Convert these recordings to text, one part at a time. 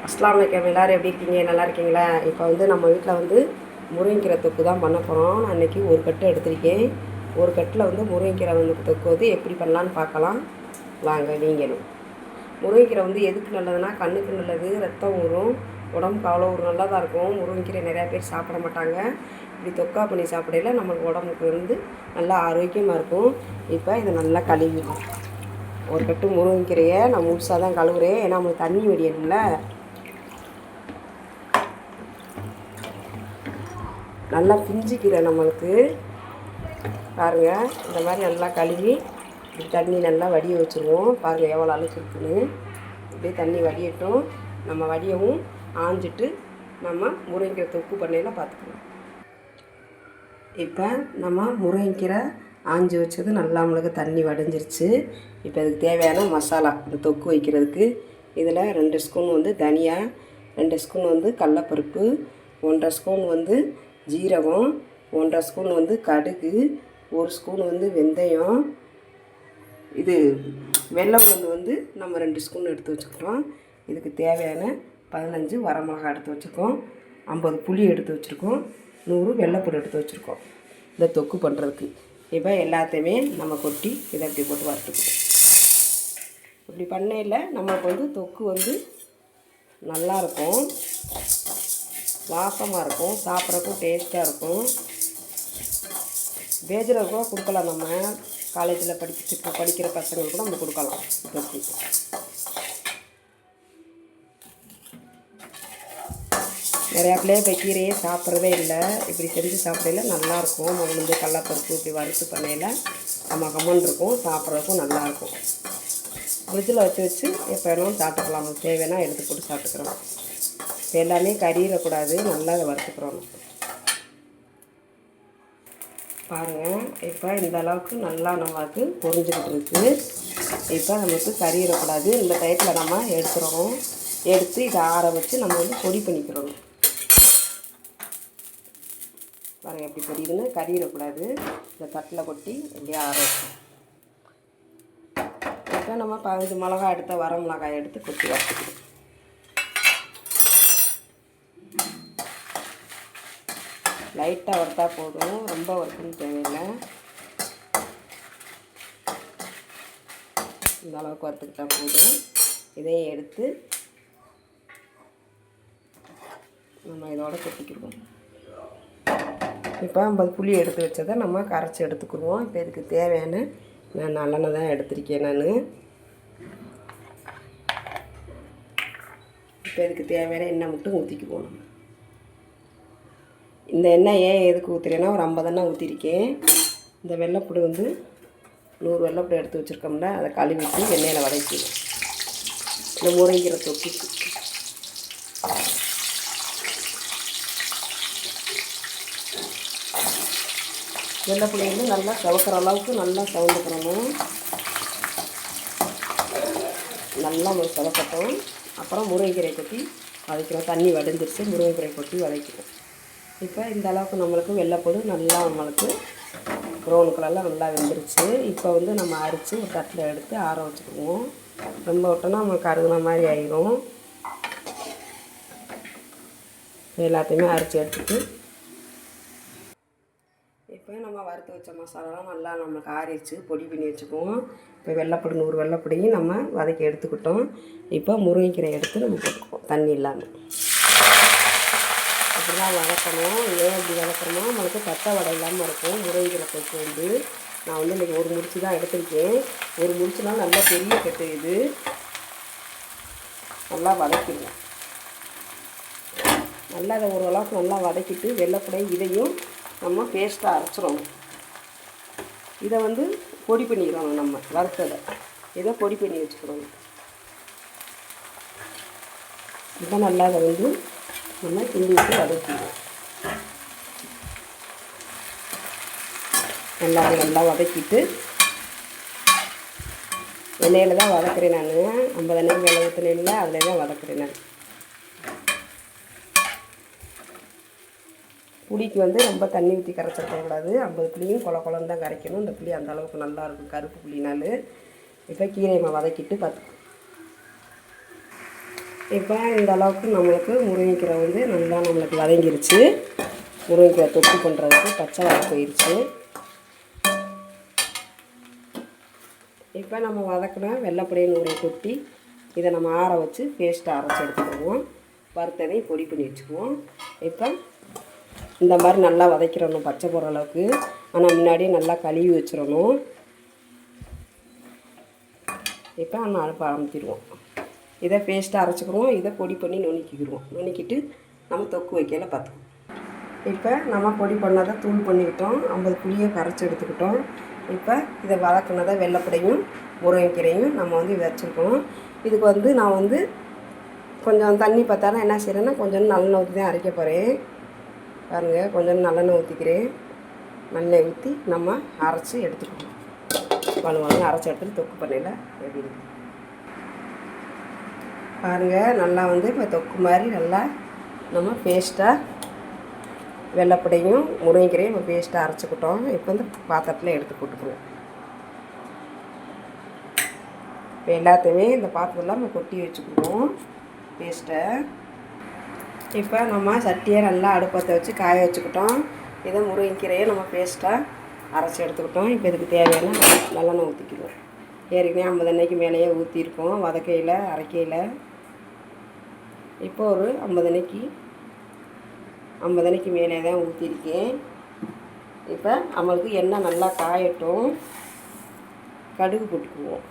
அஸ்ஸலாமு அலைக்கும். எல்லோரும் எப்படி இருக்கீங்க? நல்லா இருக்கீங்களா? இப்போ வந்து நம்ம வீட்டில் வந்து முருங்கைக்கீரை தொக்கு தான் பண்ண போகிறோம். நான் இன்றைக்கி ஒரு கட்டு எடுத்திருக்கேன். ஒரு கட்டில் வந்து முருங்கைக்கீரை வந்து தொக்கு வந்து எப்படி பண்ணலான்னு பார்க்கலாம் வாங்க. நீங்களும் முருங்கைக்கீரை வந்து எதுக்கு நல்லதுன்னா கண்ணுக்கு நல்லது, ரத்தம் ஊறும், உடம்புக்கு அவ்வளோ ஒரு நல்லதாக இருக்கும். முருங்கைக்கீரை நிறையா பேர் சாப்பிட மாட்டாங்க. இப்படி தொக்கா பண்ணி சாப்பிடையில நம்மளுக்கு உடம்புக்கு வந்து நல்லா ஆரோக்கியமாக இருக்கும். இப்போ இதை நல்லா கழுவிடணும். ஒரு கட்டு முருங்கைக்கீரையை நான் முழுசாக தான் கழுவுறேன், ஏன்னா நம்மளுக்கு தண்ணி வடியணும்ல. நல்லா பிஞ்சிக்கீரை நம்மளுக்கு பாருங்கள். இந்த மாதிரி நல்லா கழுவி இப்படி தண்ணி நல்லா வடிய வச்சுருவோம். பாருங்கள் எவ்வளோ அழுக்கு இருக்குன்னு. இப்படியே தண்ணி வடியட்டும். நம்ம வடியவும் ஆஞ்சிட்டு நம்ம முருங்கைக்கீரை தொக்கு பண்ணையில் பார்த்துக்கலாம். இப்போ நம்ம முருங்கைக்கீரை ஆஞ்சி வச்சது நல்லா நம்மளுக்கு தண்ணி வடிஞ்சிருச்சு. இப்போ இதுக்கு தேவையான மசாலா இந்த தொக்கு வைக்கிறதுக்கு இதில் 2 ஸ்பூன் வந்து தனியா, 2 ஸ்பூன் வந்து கடலப்பருப்பு, 1.5 ஸ்பூன் வந்து ஜீரகம், 1.5 ஸ்பூன் வந்து கடுகு, 1 ஸ்பூன் வந்து வெந்தயம், இது வெள்ளை உளுந்து வந்து நம்ம 2 ஸ்பூன் எடுத்து வச்சுக்கிட்டோம். இதுக்கு தேவையான 15 வரமிளகாய் எடுத்து வச்சுருக்கோம், 50 புளி எடுத்து வச்சுருக்கோம், 100 வெள்ளைப்பூடு எடுத்து வச்சுருக்கோம் இந்த தொக்கு பண்ணுறதுக்கு. இப்போ எல்லாத்தையுமே நம்ம கொட்டி இதை அப்படி போட்டு வறுத்துக்கணும். இப்படி பண்ணையில் நம்மளுக்கு வந்து தொக்கு வந்து நல்லாயிருக்கும், வாசமாக இருக்கும், சாப்பிட்றதுக்கும் டேஸ்ட்டாக இருக்கும். பேஜில் கூட கொடுக்கலாம். நம்ம காலேஜில் படிக்கிற பசங்களுக்கு கூட நம்ம கொடுக்கலாம். தொக்கு நிறையா பிள்ளைய இப்போ கீரையே சாப்பிட்றதே இல்லை. இப்படி செஞ்சு சாப்பிடையில நல்லாயிருக்கும். உளுந்து கடலப்பருப்பு இப்படி வறுத்து பண்ணையில் நம்ம கம்மன் இருக்கும், சாப்பிட்றதுக்கும் நல்லாயிருக்கும். ஃப்ரிட்ஜில் வச்சு எப்போ வேணாலும் சாப்பிட்டுக்கலாம். நமக்கு தேவைன்னா எடுத்து போட்டு சாப்பிட்டுக்கிறோம். இப்போ எல்லாமே கறியிடக்கூடாது, நல்லா அதை வறுத்துக்கிறோம். பாருங்கள், இப்போ இந்த அளவுக்கு நல்லா நமக்கு பொரிஞ்சுக்கிட்டு இருக்குது. இப்போ நமக்கு கறியிடக்கூடாது. இந்த டயத்தில் நம்ம எடுத்து இதை ஆற வச்சு நம்ம வந்து பொடி பண்ணிக்கிறோம். பாருங்கள் எப்படி பொரியுதுன்னு, கறியிடக்கூடாது. இந்த தட்டில் கொட்டி இப்படியே ஆற வச்சு இப்போ நம்ம 15 மிளகாய் எடுத்த வரமிளகாய் எடுத்து கொட்டி வறுத்துக்கணும். லைட்டாக வறுத்தா போதும், ரொம்ப வறுக்கணும் தேவையில்லை. இந்த அளவுக்கு வறுத்துக்கிட்டா போதும். இதையும் எடுத்து நம்ம இதோட கொட்டிக்கிடுவோம். இப்போ 50 புளி எடுத்து வச்சதை நம்ம கரைச்சி எடுத்துக்கிடுவோம். இப்போ இதுக்கு தேவையான நான் நல்லெண்ணெய் தான் எடுத்திருக்கேன் நான். இப்போ இதுக்கு தேவையான எண்ணெய் மட்டும் ஊற்றிக்குவோம். நம்ம இந்த எண்ணெய் ஏன் எதுக்கு ஊற்றுறேன்னா ஒரு 50 எண்ணெய் ஊற்றிருக்கேன். இந்த வெள்ளைப்பூடு வந்து 100 வெள்ளைப்பூடு எடுத்து வச்சுருக்கோம்ல, அதை கழுவிட்டு எண்ணெயில் வதக்கிடுவோம். இந்த முருங்கைக்கீரை தொக்கு வெள்ளைப்பூடி வந்து நல்லா சவக்கிற அளவுக்கு நல்லா சவந்துக்கிறணும். நல்லா சவக்கட்டும். அப்புறம் முருங்கைக்கீரை கொட்டி வதக்கிறோம். தண்ணி வடிஞ்சிருச்சு, முருங்கைக்கீரை கொட்டி வதக்கிறோம். இப்போ இந்த அளவுக்கு நம்மளுக்கு வெள்ளைப்பூடு நல்லா நம்மளுக்கு ப்ரௌன் கலரில் நல்லா வெந்துருச்சு. இப்போ வந்து நம்ம அரித்து ஒரு தட்டில் எடுத்து ஆற வச்சுக்குவோம். ரொம்ப விட்டோன்னா நம்மளுக்கு கருகுன மாதிரி ஆகிடும். எல்லாத்தையுமே அரித்து எடுத்துட்டு இப்போ நம்ம வறுத்து வச்ச மசாலாலாம் நல்லா நம்மளுக்கு ஆறிடுச்சு, பொடி பண்ணி வச்சுக்குவோம். இப்போ வெள்ளைப்பூடு 100 வெள்ளைப்பூடையும் நம்ம வதக்கி எடுத்துக்கிட்டோம். இப்போ முருங்கைக்கீரை எடுத்து நம்ம போட்டுக்குவோம் தண்ணி இல்லாமல். இப்படி தான் வதக்கணும். ஏன் இப்படி வதக்கணும்னா நம்மளுக்கு பச்சை வடை இல்லாமல் இருக்கும். முருங்கைக்கீரை தொக்கு வந்து நான் வந்து இன்றைக்கி ஒரு முடிச்சு தான் எடுத்திருக்கேன். ஒரு முடிச்சுனால் நல்லா பெரிய கட்டு. இது நல்லா வதக்கிடுவோம். நல்லா அதை ஓரளவுக்கு நல்லா வதக்கிட்டு வெள்ளைப்பூடை இதையும் நம்ம பேஸ்ட்டாக அரைச்சிடணும். இதை வந்து பொடி பண்ணிக்கிறோம். நம்ம வறுத்ததை இதை பொடி பண்ணி வச்சுக்கிறோம். இப்போ நல்லா அதை வந்து நம்ம கிண்டி விட்டு வதக்கிடுவோம். நல்லா வதக்கிட்டு எண்ணெயில் தான் வதக்குறேன் நான். 50 எண்ணெய் மேலே ஊற்றினேன்ல, அதில் தான் வதக்குறேன் நான். புளிக்கு வந்து ரொம்ப தண்ணி ஊற்றி கரைச்சிருக்கக்கூடாது. 50 புளியும் குழன்னு தான் கரைக்கணும். இந்த புளி அந்த அளவுக்கு நல்லாயிருக்கும், கருப்பு புளினால். இப்போ கீரையை வதக்கிட்டு இப்போ இந்த அளவுக்கு நம்மளுக்கு முருங்கைக்கீரை வந்து நல்லா நம்மளுக்கு வதங்கிருச்சு. முருங்கைக்கீரை தொக்கு பண்ணுறதுக்கு பச்சை வாடை போயிடுச்சு. இப்போ நம்ம வதக்கின வெள்ளைப்படையை நூறை கொட்டி இதை நம்ம ஆற வச்சு பேஸ்ட்டாக அரைச்சி எடுத்துக்குவோம். வறுத்ததையும் பொடி பண்ணி வச்சுக்குவோம். இப்போ இந்த மாதிரி நல்லா வதக்கிடணும் பச்சை போடுற அளவுக்கு. ஆனால் முன்னாடியே நல்லா கழுவி வச்சிடணும். இப்போ நம்ம அடுப்பை அமுத்திடுவோம். இதை பேஸ்ட்டாக அரைச்சிக்கிடுவோம். இதை பொடி பண்ணி நுணுக்கிக்கிடுவோம். நுணுக்கிட்டு நம்ம தொக்கு வைக்கல பார்த்துக்குவோம். இப்போ நம்ம பொடி பண்ணதை தூள் பண்ணிக்கிட்டோம். 50 புளியை கரைச்சி எடுத்துக்கிட்டோம். இப்போ இதை வதக்கினதை வெள்ளைப்படையும் முருங்கைக்கீரையும் நம்ம வந்து வச்சுருக்கோம். இதுக்கு வந்து நான் வந்து கொஞ்சம் தண்ணி பார்த்தாலும் என்ன செய்கிறேன்னா கொஞ்சம் நல்லெண்ணெய் ஊற்றி தான் அரைக்க போகிறேன். பாருங்கள், கொஞ்சம் நல்லெண்ணெய் ஊற்றிக்கிறேன். நல்லெண்ணெய் ஊற்றி நம்ம அரைச்சி எடுத்துக்கணும். வலுவாங்க அரைச்சி எடுத்துட்டு தொக்கு பண்ணல எப்படி இருக்குது பாருங்கள். நல்லா வந்து இப்போ தொக்கு மாதிரி நல்லா நம்ம பேஸ்ட்டாக வெள்ளைப்படையும் முருங்கைக்கீரையும் நம்ம பேஸ்ட்டாக அரைச்சிக்கிட்டோம். இப்போ வந்து பாத்திரத்தில் எடுத்து போட்டுக்குவோம். இப்போ எல்லாத்தையுமே இந்த பாத்திரத்தில் நம்ம கொட்டி வச்சுக்குவோம் பேஸ்ட்டை. இப்போ நம்ம சட்டியை நல்லா அடுப்பத்தை வச்சு காய வச்சுக்கிட்டோம். இதை முருங்கைக்கீரையை நம்ம பேஸ்ட்டாக அரைச்சி எடுத்துக்கிட்டோம். இப்போ இதுக்கு தேவையான நல்லெண்ணெய் ஊற்றிக்குவோம். ஏற்கனவே 50 எண்ணெய்க்கு மேலேயே ஊற்றிருக்கோம் வதக்கையில் அரைக்கையில். இப்போ ஒரு 50 எண்ணெய்க்கு மேலே தான் ஊற்றிருக்கேன். இப்போ நம்மளுக்கு எண்ணெய் நல்லா காயட்டும். கடுகு போட்டுக்குவோம்.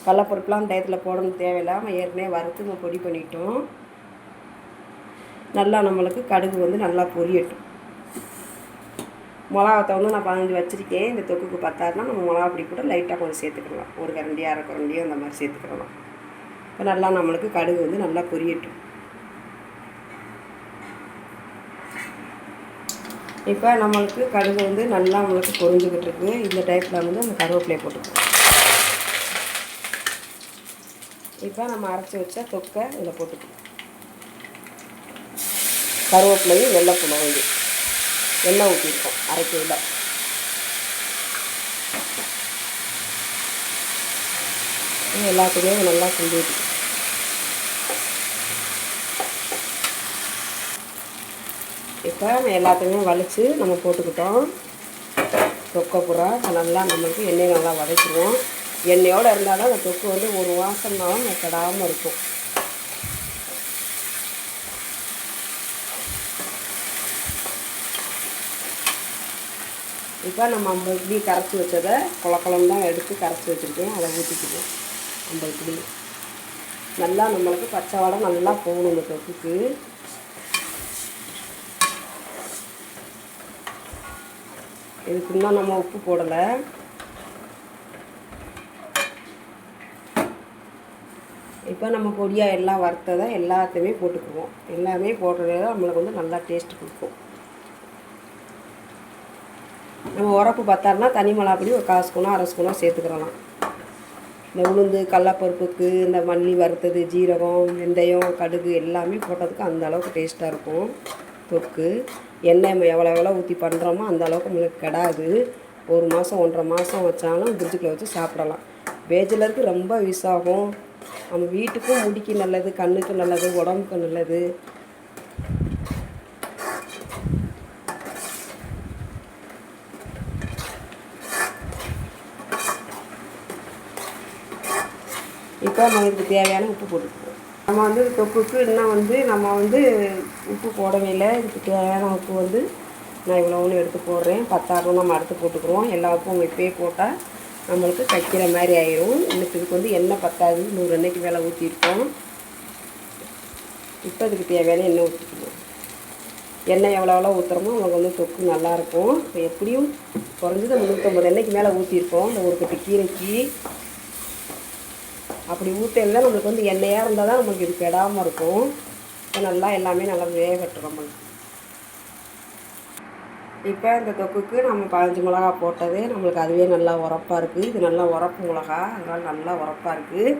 கடலப்பருப்புலாம் டயத்தில் போடணும் தேவையில்லாமல் ஏற்கனவே வறுத்து நம்ம பொடி பண்ணிட்டோம். நல்லா நம்மளுக்கு கடுகு வந்து நல்லா பொரியட்டும். மிளகாத்தை வந்து நான் 15 வச்சுருக்கேன். இந்த தொக்குக்கு பத்தாதுன்னா நம்ம மிளகா பொடி கூட லைட்டாக கொஞ்சம் சேர்த்துக்கலாம். ஒரு கரண்டியோ அரை கரண்டியோ அந்த மாதிரி சேர்த்துக்கலாம். இப்போ நல்லா நம்மளுக்கு கடுகு வந்து நல்லா பொரியட்டும். இப்போ நம்மளுக்கு கடுகு வந்து நல்லா நம்மளுக்கு பொரிஞ்சுக்கிட்டு இருக்குது. இந்த டைப்பில் வந்து அந்த கருவேப்பிலையை போட்டுக்கலாம். இப்போ நம்ம அரைச்சி வச்ச தொக்கை இதில் போட்டுக்கலாம். கருவேப்பிலையும் வெள்ளைப்பூடும் வந்து எண்ணெய் ஊற்றிருக்கோம் அரைக்கையில். எல்லாத்துக்குமே நல்லா கிண்டி விட்டுக்கணும். இப்போ எல்லாத்தையுமே வலித்து நம்ம போட்டுக்கிட்டோம். தொக்கை பூரா நல்லா நம்மளுக்கு எண்ணெய் நல்லா வதக்கிடுவோம். எண்ணெயோடு இருந்தால் தான் அந்த தொக்கு வந்து ஒரு வாசம்னாலும் கெடாமல் இருக்கும். இப்போ நம்ம 50 புளி கரைச்சி வச்சதை குளக்குளம் தான் எடுத்து கரைச்சி வச்சுருக்கேன். அதை ஊற்றிக்குவோம். 50 புளி நல்லா நம்மளுக்கு பச்சை வாடை நல்லா போகணும் இந்த தொக்குக்கு. இதுக்கு இன்னும் நம்ம உப்பு போடலை. இப்போ நம்ம பொடியாக எல்லாம் வறுத்ததை எல்லாத்தையுமே போட்டுக்குவோம். எல்லாமே போடுறதே தான் நம்மளுக்கு வந்து நல்லா டேஸ்ட் கொடுக்கும். நம்ம உரப்பு பார்த்தாருன்னா தனி மிளகாப்பொடி ஒரு 1/4 ஸ்பூனோ 1/2 ஸ்பூனோ சேர்த்துக்கிறலாம். இந்த உளுந்து கடலப்பருப்புக்கு இந்த மல்லி வறுத்தது ஜீரகம் வெந்தயம் கடுகு எல்லாமே போட்டதுக்கு அந்த அளவுக்கு டேஸ்ட்டாக இருக்கும் தொக்கு. எண்ணெய் எவ்வளோ ஊற்றி பண்ணுறோமோ அந்த அளவுக்கு நம்மளுக்கு கெடாது. 1 மாதம் 1.5 மாதம் வச்சாலும் ஃப்ரிட்ஜுக்குள்ளே வச்சு சாப்பிடலாம். பேச்சுலருக்கு ரொம்ப யூஸ் ஆகும். நம்ம வீட்டுக்கும் முடிக்கு நல்லது, கண்ணுக்கு நல்லது, உடம்புக்கு நல்லது. இப்போ நம்மளுக்கு தேவையான உப்பு போட்டுக்குவோம். நம்ம வந்து தொக்குக்கு இன்னும் வந்து நம்ம வந்து உப்பு போடவே இல்லை. இதுக்கு தேவையான உப்பு வந்து நான் இவ்வளோன்னு எடுத்து போடுறேன். 10 நம்ம அடுத்து போட்டுக்குறோம். எல்லா உப்பும் இப்போயே போட்டால் நம்மளுக்கு தைக்கிற மாதிரி ஆயிடும். இதுக்கு வந்து எண்ணெய் பத்தாது. 100 எண்ணெய்க்கு மேலே ஊற்றிருக்கோம். இப்போ இதுக்கு தேவையான எண்ணெய் ஊற்றிக்குவோம். எண்ணெய் எவ்வளோ ஊற்றுறோமோ நமக்கு வந்து தொக்கு நல்லாயிருக்கும். இப்போ எப்படியும் குறைஞ்சது 150 எண்ணெய்க்கு மேலே ஊற்றிருக்கோம். இந்த ஒரு கட்டு கீரைக்கு அப்படி ஊற்றலாம். நம்மளுக்கு வந்து எண்ணெயாக இருந்தால் தான் நம்மளுக்கு இது கெடாமல் இருக்கும். இப்போ நல்லா எல்லாமே நல்லா வேகட்டும் நம்மளுக்கு. இப்போ இந்த தொக்குக்கு நம்ம 15 மிளகா போட்டது நம்மளுக்கு அதுவே நல்லா உரப்பாக இருக்குது. இது நல்லா உரப்பு மிளகா, அதனால் நல்லா உரப்பாக இருக்குது.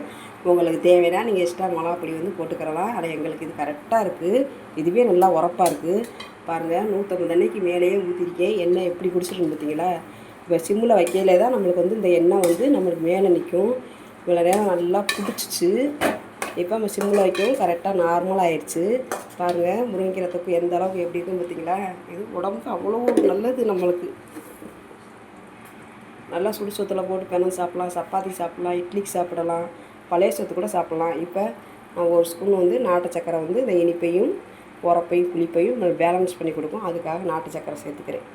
உங்களுக்கு தேவைன்னா நீங்கள் எக்ஸ்ட்ரா மிளகா பொடி வந்து போட்டுக்கிறலாம். ஆனால் எங்களுக்கு இது கரெக்டாக இருக்குது. இதுவே நல்லா உரப்பாக இருக்குது. பாருங்கள், 150 எண்ணெய்க்கு மேலேயே ஊற்றிருக்கேன். எண்ணெய் எப்படி குடிச்சிட்டு பார்த்தீங்களா? இப்போ சிம்மில் வைக்கையிலே தான் நம்மளுக்கு வந்து இந்த எண்ணெய் வந்து நம்மளுக்கு மேலே நிற்கும். இவ்வளோ நேரம் நல்லா பிடிச்சிச்சு. இப்போ நம்ம சிம்மில் வைக்கவும் கரெக்டாக நார்மலாக ஆயிடுச்சு. பாருங்கள் முருங்கைக்கீரை தொக்கு எந்த அளவுக்கு எப்படி இருக்குன்னு பார்த்தீங்களா? இது உடம்புக்கு அவ்வளோ நல்லது நம்மளுக்கு. நல்லா சுடு சொத்தில் போட்டு பெனம் சாப்பிட்லாம், சப்பாத்தி சாப்பிட்லாம், இட்லிக்கு சாப்பிடலாம், பழைய சொத்து கூட சாப்பிட்லாம். இப்போ நான் ஒரு ஸ்பூன் வந்து நாட்டு சக்கரை வந்து இந்த இனிப்பையும் உரப்பையும் புளிப்பையும் பேலன்ஸ் பண்ணி கொடுக்கும். அதுக்காக நாட்டு சக்கரை சேர்த்துக்கிறேன்.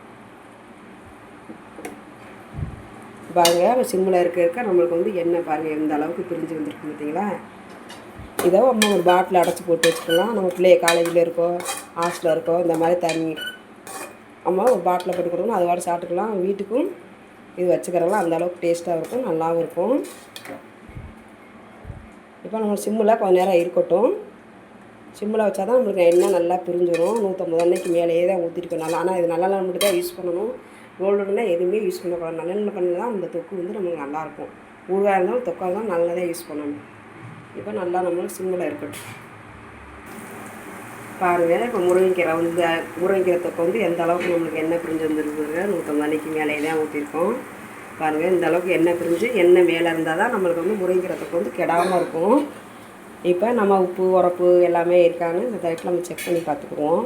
பாருங்கள் சிம்மில் இருக்க நம்மளுக்கு வந்து எண்ணெய் பாருங்கள் எந்த அளவுக்கு பிரிஞ்சு வந்துருக்கு பார்த்தீங்களா? இதை நம்ம ஒரு பாட்டில் அடைச்சி போட்டு வச்சுக்கலாம். நம்ம பிள்ளைய காலேஜில் இருக்கோ ஹாஸ்டலில் இருக்கோ இந்த மாதிரி தண்ணி நம்ம ஒரு பாட்டில் போட்டு கொடுக்கணும். அது வாட்டி சாப்பிட்டுக்கலாம். வீட்டுக்கும் இது வச்சுக்கிறலாம். அந்தளவுக்கு டேஸ்ட்டாக இருக்கும், நல்லாவும் இருக்கும். இப்போ நம்ம சிம்மில் கொஞ்சம் நேரம் இருக்கட்டும். சிம்மில் வச்சா தான் நம்மளுக்கு எண்ணெய் நல்லா பிரிஞ்சிடும். 150 எண்ணெய்க்கு மேலேயே தான் ஊற்றிருக்கோம் நல்லா. ஆனால் இது நல்லெண்ணெய் மட்டும் தான் யூஸ் பண்ணணும். கோல்டுனா எதுவுமே யூஸ் பண்ணக்கூடாது. நல்லெண்ணெய் பண்ணி தான் அந்த தொக்கு வந்து நமக்கு நல்லாயிருக்கும். ஊறுகாய் இருந்தாலும் தொக்காக இருந்தாலும் நல்லதாக யூஸ் பண்ணணும். இப்போ நல்லா நம்மளுக்கு சிம்மில் இருக்கட்டும். பாருங்கள் இப்போ முருங்கைக்கீரை தொக்கு வந்து எந்த அளவுக்கு நம்மளுக்கு எண்ணெய் பிரிஞ்சு வந்துருக்குங்க. 150 எண்ணெய்க்கு மேலே தான் ஊற்றிருக்கோம். பாருங்கள் இந்த அளவுக்கு எண்ணெய் பிரிஞ்சு எண்ணெய் மேலே இருந்தால் தான் நம்மளுக்கு வந்து முருங்கைக்கீரை தொக்கு வந்து கெடாமல் இருக்கும். இப்போ நம்ம உப்பு உரப்பு எல்லாமே இருக்கான்னு இந்த தயிரில் நம்ம செக் பண்ணி பார்த்துக்குவோம்.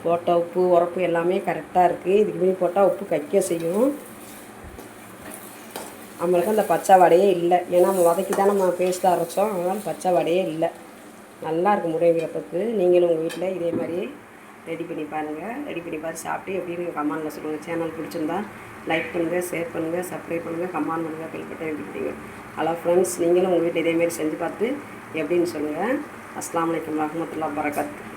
போட்ட உப்பு உரப்பு எல்லாமே கரெக்டாக இருக்குது. இதுக்கு மீறி போட்டால் உப்பு கக்க செய்யும். நம்மளுக்கு அந்த பச்சை வடையே இல்லை. ஏன்னா நம்ம வதக்கி தான் நம்ம பேஸ்ட்டாக அரைச்சோம். அதனால் பச்சை வடையே இல்லை. நல்லாயிருக்கும் முருங்கைக்கீரை தொக்கு. நீங்களும் உங்கள் வீட்டில் இதே மாதிரியே ரெடி பண்ணி பாருங்கள். ரெடி பண்ணி பார்த்து சாப்பிட்டு எப்படின்னு கமெண்டில் சொல்லுங்கள். சேனல் பிடிச்சிருந்தா லைக் பண்ணுங்கள், ஷேர் பண்ணுங்கள், சப்ஸ்கிரைப் பண்ணுங்கள், கமெண்ட் பண்ணுங்கள், பெல் பட்டன் எழுதிக்கிட்டீங்க. ஹலோ ஃப்ரெண்ட்ஸ், நீங்களும் உங்கள் வீட்டில் இதேமாரி செஞ்சு பார்த்து எப்படின்னு சொல்லுங்கள். அஸ்ஸலாமு அலைக்கும் வரஹ்மத்துல்லாஹி வபரகாத்துஹு.